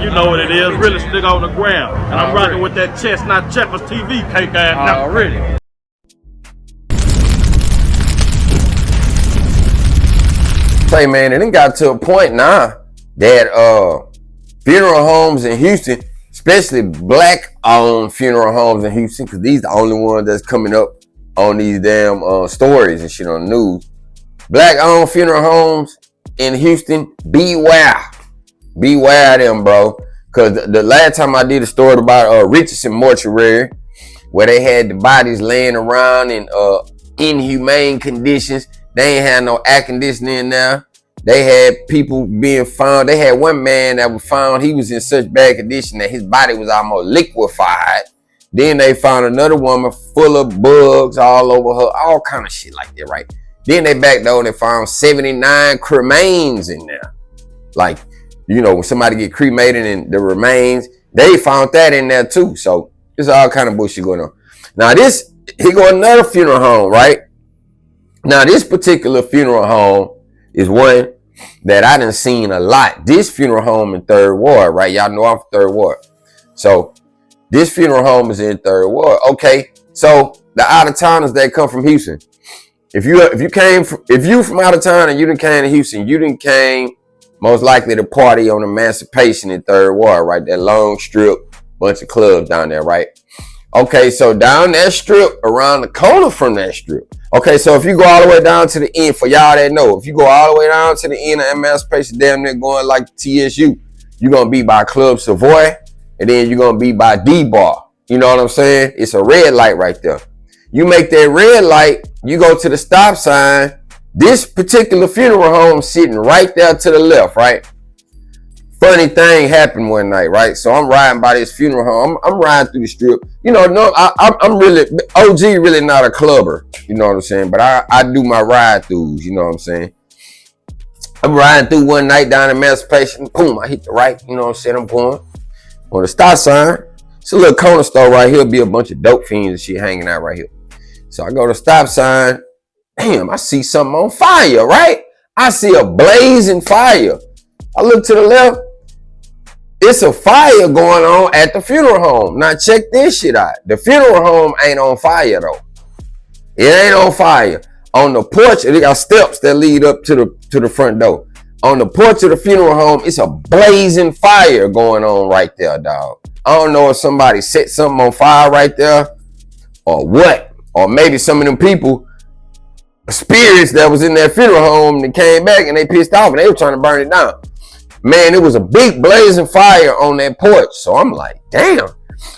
you know what it is. Really stick on the ground. And I'm rocking with that Chestnut Checkers TV cake ass now. Already. Say, man, it done got to a point now that funeral homes in Houston, especially black-owned funeral homes in Houston, because these the only ones that's coming up on these damn stories and shit on the news. Black-owned funeral homes in Houston, beware. Beware them, bro. Because the last time I did a story about Richardson Mortuary, where they had the bodies laying around in inhumane conditions. They ain't had no air conditioning in there. They had people being found. They had one man that was found. He was in such bad condition that his body was almost liquefied. Then they found another woman full of bugs all over her, all kind of shit like that, right? Then they back door and they found 79 cremains in there. Like, you know, when somebody get cremated and the remains, they found that in there too. So there's all kind of bullshit going on. Now this, here go another funeral home, right? Now this particular funeral home is one that I done seen a lot. This funeral home in 3rd Ward, right? Y'all know I'm from 3rd Ward. So this funeral home is in 3rd Ward. Okay, so the out-of-towners that come from Houston. If you from out of town and you done came to Houston, you done came most likely to party on Emancipation in 3rd Ward, right? That long strip, bunch of clubs down there, right? Okay, so down that strip, around the corner from that strip. Okay, so if you go all the way down to the end, for y'all that know, if you go all the way down to the end of Emancipation, damn near going like TSU, you're going to be by Club Savoy, and then you're going to be by D-Bar. You know what I'm saying? It's a red light right there. You make that red light, you go to the stop sign. This particular funeral home sitting right there to the left, right? Funny thing happened one night, right? So I'm riding by this funeral home. I'm riding through the strip. You know, no, I'm really, OG really not a clubber. You know what I'm saying? But I do my ride-throughs, you know what I'm saying? I'm riding through one night down in Emancipation. Boom, I hit the right, you know what I'm saying? I'm going on the stop sign. It's a little corner store right here. Be a bunch of dope fiends and shit hanging out right here. So I go to stop sign. Damn, I see something on fire, right? I see a blazing fire. I look to the left. It's a fire going on at the funeral home. Now check this shit out. The funeral home ain't on fire though. It ain't on fire. On the porch, they got steps that lead up to the front door. On the porch of the funeral home, it's a blazing fire going on right there, dog. I don't know if somebody set something on fire right there or what. Or maybe some of them people, spirits that was in that funeral home, that came back and they pissed off and they were trying to burn it down. Man, it was a big blazing fire on that porch. So I'm like, damn.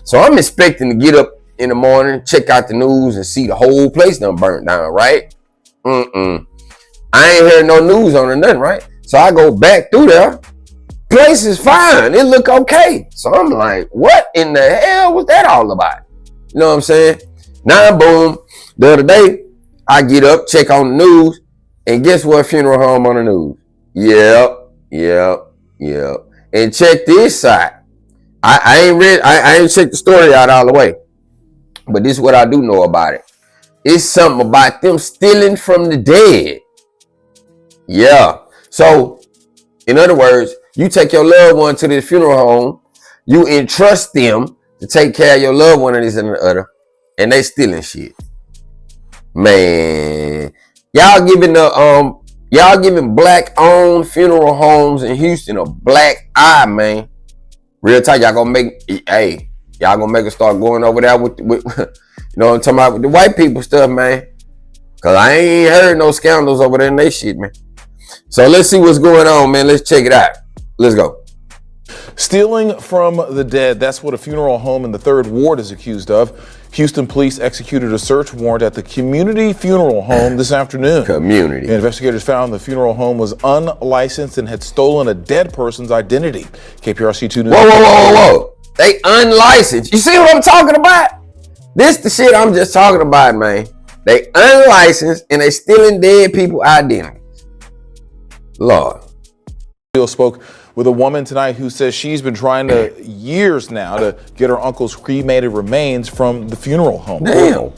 So I'm expecting to get up in the morning, check out the news and see the whole place done burnt down, right? I ain't heard no news on it, nothing, right? So I go back through there. Place is fine. It look okay. So I'm like, what in the hell was that all about? You know what I'm saying? Now, boom. The other day, I get up, check on the news, and guess what funeral home on the news? Yep. And check this out. I ain't checked the story out all the way. But this is what I do know about it. It's something about them stealing from the dead. Yeah. So, in other words, you take your loved one to this funeral home, you entrust them to take care of your loved one and this and the other, and they stealing shit. Man, y'all giving black-owned funeral homes in Houston a black eye, man. Real tight, y'all gonna make us start going over there with you know what I'm talking about, with the white people stuff, man. Cause I ain't heard no scandals over there in they shit, man. So let's see what's going on, man. Let's check it out. Let's go. Stealing from the dead. That's what a funeral home in the 3rd Ward is accused of. Houston police executed a search warrant at the community funeral home this afternoon. Community. Investigators found the funeral home was unlicensed and had stolen a dead person's identity. KPRC 2 News. Whoa. They unlicensed. You see what I'm talking about? This the shit I'm just talking about, man. They unlicensed and they stealing dead people identities. Lord. Spoke with a woman tonight who says she's been trying to years now to get her uncle's cremated remains from the funeral home. Damn.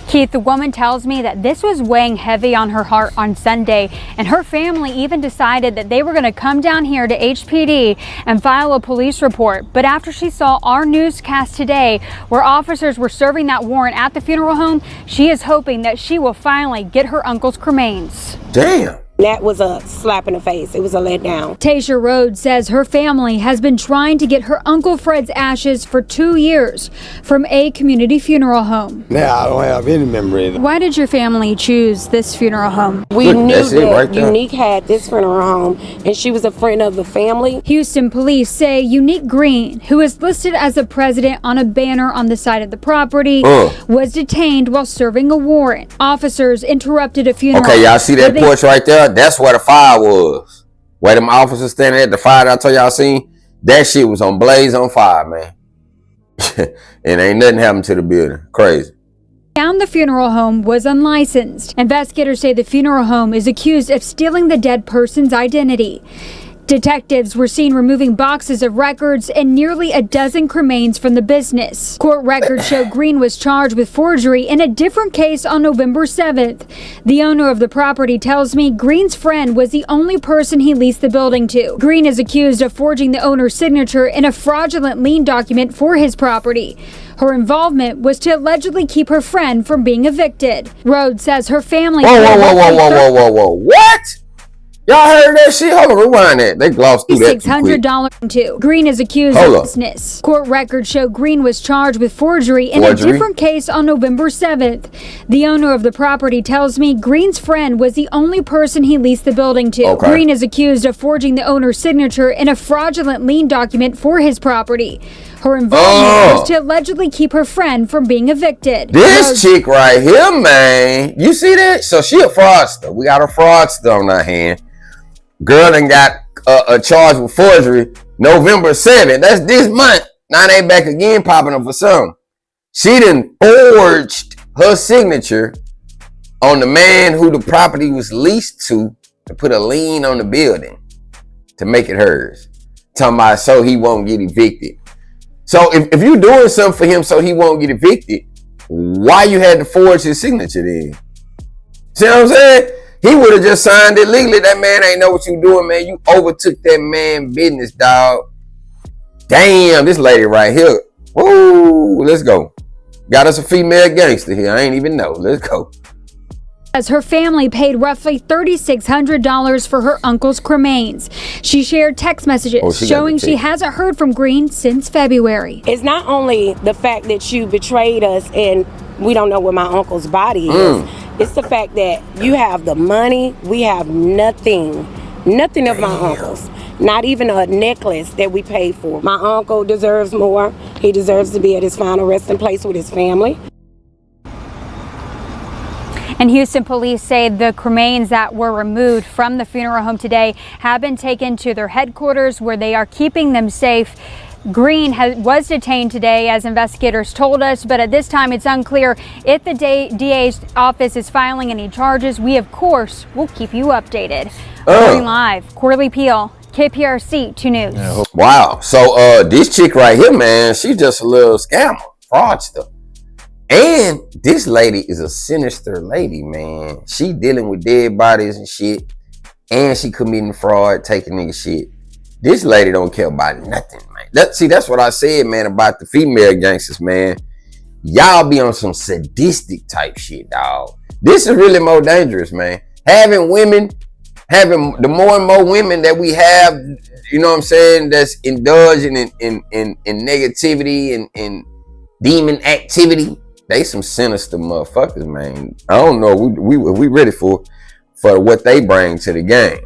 Keith, the woman tells me that this was weighing heavy on her heart on Sunday, and her family even decided that they were going to come down here to HPD and file a police report. But after she saw our newscast today, where officers were serving that warrant at the funeral home, she is hoping that she will finally get her uncle's cremains. Damn. That was a slap in the face. It was a letdown. Tasha Rhodes says her family has been trying to get her Uncle Fred's ashes for 2 years from a community funeral home. Yeah, I don't have any memory. Why did your family choose this funeral home? We knew that Unique had this funeral home, and she was a friend of the family. Houston police say Unique Green, who is listed as the president on a banner on the side of the property, was detained while serving a warrant. Officers interrupted a funeral. Okay, y'all see that porch right there? That's where the fire was. Where them officers standing at the fire that I told y'all seen, that shit was on blaze on fire, man. And ain't nothing happened to the building. Crazy. Found the funeral home was unlicensed. Investigators say the funeral home is accused of stealing the dead person's identity. Detectives were seen removing boxes of records and nearly a dozen cremains from the business. Court records show Green was charged with forgery in a different case on November 7th. The owner of the property tells me Green's friend was the only person he leased the building to. Green is accused of forging the owner's signature in a fraudulent lien document for his property. Her involvement was to allegedly keep her friend from being evicted. Rhodes says her family... Whoa. What? Y'all heard that shit? Hold on, rewind that. They glossed through that $600 too. Green is accused of business. Court records show Green was charged with forgery in a different case on November 7th. The owner of the property tells me Green's friend was the only person he leased the building to. Green is accused of forging the owner's signature in a fraudulent lien document for his property. Her involvement was to allegedly keep her friend from being evicted. This chick right here, man. You see that? So she a fraudster. We got a fraudster on our hand. Girl done got a charge with forgery November 7th. That's this month. Now they back again popping up for some. She done forged her signature on the man who the property was leased to put a lien on the building to make it hers. Talking about so he won't get evicted. So if you doing something for him so he won't get evicted, why you had to forge his signature then? See what I'm saying? He would have just signed it legally. That man ain't know what you doing, man. You overtook that man business, dog. Damn, this lady right here. Woo, let's go. Got us a female gangster here. I ain't even know. Let's go. As her family paid roughly $3,600 for her uncle's cremains. She shared text messages showing she hasn't heard from Green since February. It's not only the fact that you betrayed us and we don't know where my uncle's body is. It's the fact that you have the money, we have nothing of my uncle's. Not even a necklace that we paid for. My uncle deserves more. He deserves to be at his final resting place with his family. And Houston police say the cremains that were removed from the funeral home today have been taken to their headquarters where they are keeping them safe. Green was detained today, as investigators told us, but at this time it's unclear if the DA's office is filing any charges. We, of course, will keep you updated. Reporting live, Corley Peel, KPRC 2 News. Wow. So this chick right here, man, she's just a little scammer, fraudster. And this lady is a sinister lady, man. She dealing with dead bodies and shit. And she committing fraud, taking nigga shit. This lady don't care about nothing, man. That's what I said, man, about the female gangsters, man. Y'all be on some sadistic type shit, dog. This is really more dangerous, man. Having the more and more women that we have, you know what I'm saying, that's indulging in negativity and demon activity. They some sinister motherfuckers, man. I don't know. We ready for what they bring to the game.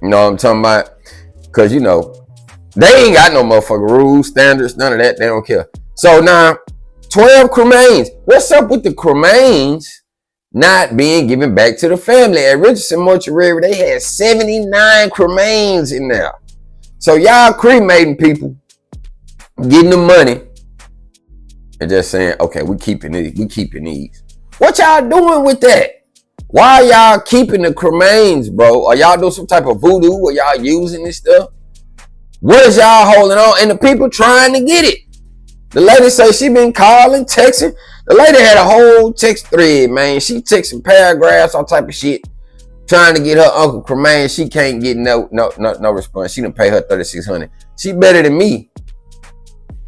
You know what I'm talking about? Because, you know, they ain't got no motherfucking rules, standards, none of that. They don't care. So now, 12 cremains. What's up with the cremains not being given back to the family? At Richardson Mortuary, they had 79 cremains in there. So y'all cremating people, getting the money, and just saying, okay, we keeping these. What y'all doing with that? Why y'all keeping the cremains, bro? Are y'all doing some type of voodoo? Are y'all using this stuff? What is y'all holding on? And the people trying to get it. The lady say she been calling, texting, The lady had a whole text thread, man. She texting paragraphs, all type of shit, trying to get her uncle cremated. She can't get no response. She done pay her $3,600. She better than me.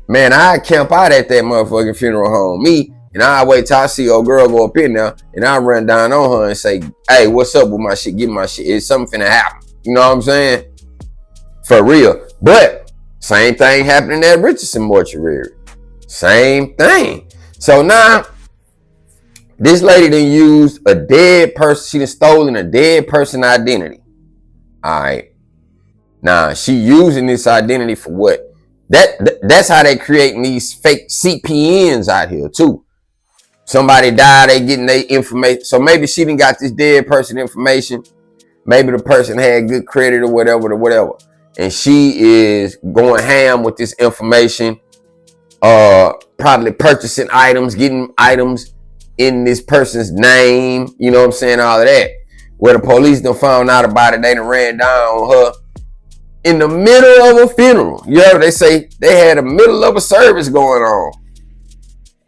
Man, I camp out at that motherfucking funeral home. Me, and I wait till I see old girl go up in there, and I run down on her and say, hey, what's up with my shit? Get my shit. It's something finna happen. You know what I'm saying? For real. But same thing happening at Richardson Mortuary. Same thing. So now, this lady done used a dead person. She done stolen a dead person identity. All right. Now, she using this identity for what? That's how they creating these fake CPNs out here too. Somebody died, they getting their information. So maybe she done got this dead person information. Maybe the person had good credit or whatever. And she is going ham with this information. Probably purchasing items, getting items in this person's name. You know what I'm saying? All of that. Where the police done found out about it, they done ran down on her in the middle of a funeral. You know, they say they had a middle of a service going on.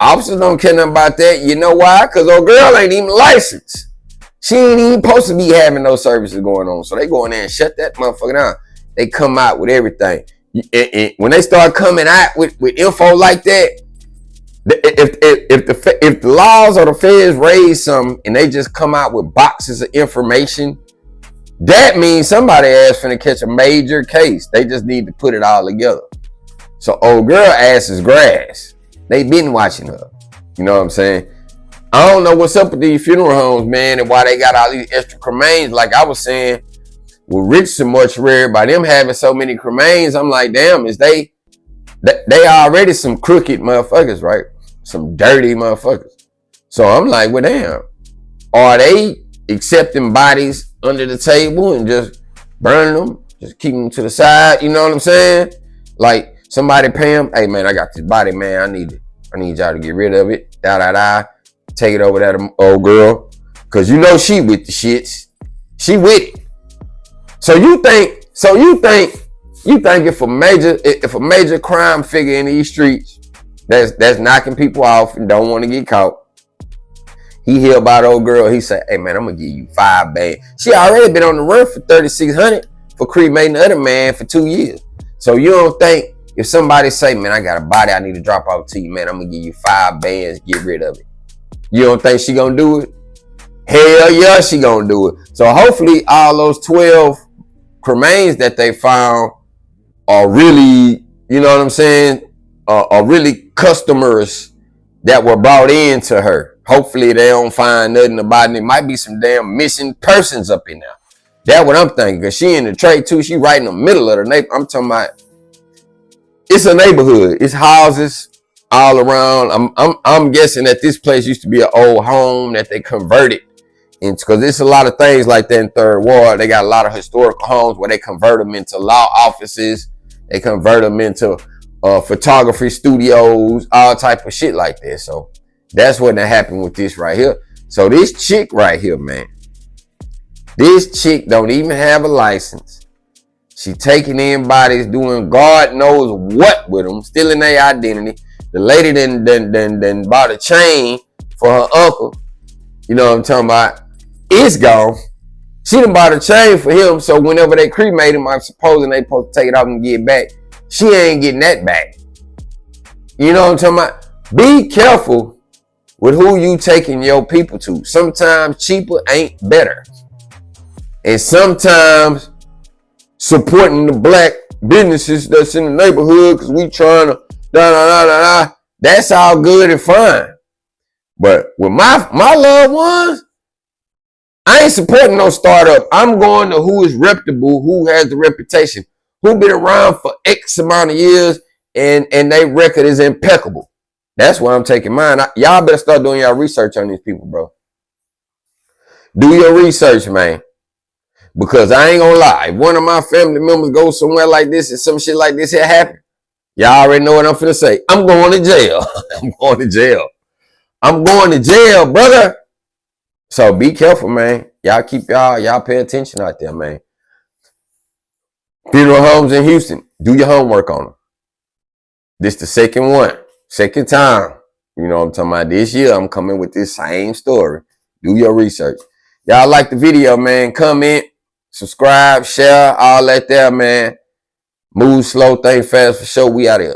Officers don't care nothing about that. You know why? Because old girl ain't even licensed. She ain't even supposed to be having those services going on. So they go in there and shut that motherfucker down. They come out with everything. And when they start coming out with info like that, if the laws or the feds raise something and they just come out with boxes of information, that means somebody ass finna catch a major case. They just need to put it all together. So old girl ass is grass. They been watching her. You know what I'm saying? I don't know what's up with these funeral homes, man, and why they got all these extra cremains. Like I was saying, with Richardson Mortuary, by them having so many cremains, I'm like, damn, is they already some crooked motherfuckers, right? Some dirty motherfuckers. So I'm like, well, damn. Are they accepting bodies under the table and just burning them? Just keeping them to the side? You know what I'm saying? Like somebody pay them, hey man, I got this body, man. I need y'all to get rid of it. Take it over to that old girl. Cause you know she with the shits. She with it. So you think if a major crime figure in these streets that's knocking people off and don't want to get caught, he hear about old girl, he say, hey man, I'm gonna give you 5 bands. She already been on the run for $3,600 for cremating the other man for 2 years. So you don't think if somebody say, man, I got a body I need to drop off to you, man, I'm gonna give you 5 bands, get rid of it. You don't think she gonna do it? Hell yeah, she gonna do it. So hopefully all those 12 cremains that they found are really, you know what I'm saying, are really customers that were brought in to her. Hopefully they don't find nothing about it. It might be some damn missing persons up in there. That's what I'm thinking. Cause she in the trade too. She right in the middle of the neighborhood. I'm talking about, it's a neighborhood. It's houses all around. I'm guessing that this place used to be an old home that they converted. Because there's a lot of things like that in Third Ward. They got a lot of historical homes where they convert them into law offices. They convert them into photography studios, all type of shit like that. So that's what happened with this right here. So this chick right here, man, this chick don't even have a license. She taking in bodies, doing God knows what with them, stealing their identity. The lady then bought a chain for her uncle. You know what I'm talking about? It's gone. She done bought a chain for him, so whenever they cremate him, I'm supposing they supposed to take it off and get it back. She ain't getting that back. You know what I'm talking about? Be careful with who you taking your people to. Sometimes cheaper ain't better. And sometimes supporting the black businesses that's in the neighborhood because we trying to that's all good and fine. But with my loved ones, I ain't supporting no startup. I'm going to who is reputable, who has the reputation, who been around for X amount of years and their record is impeccable. That's why I'm taking mine. Y'all better start doing y'all research on these people, bro. Do your research, man. Because I ain't gonna lie, if one of my family members goes somewhere like this and some shit like this here happen, y'all already know what I'm finna say. I'm going to jail. I'm going to jail. I'm going to jail, brother. So be careful, man. Y'all keep y'all pay attention out there, man. Funeral homes in Houston, do your homework on them. This the second time. You know what I'm talking about? This year, I'm coming with this same story. Do your research. Y'all like the video, man. Comment, subscribe, share, all that there, man. Move slow, think fast for sure. We out here.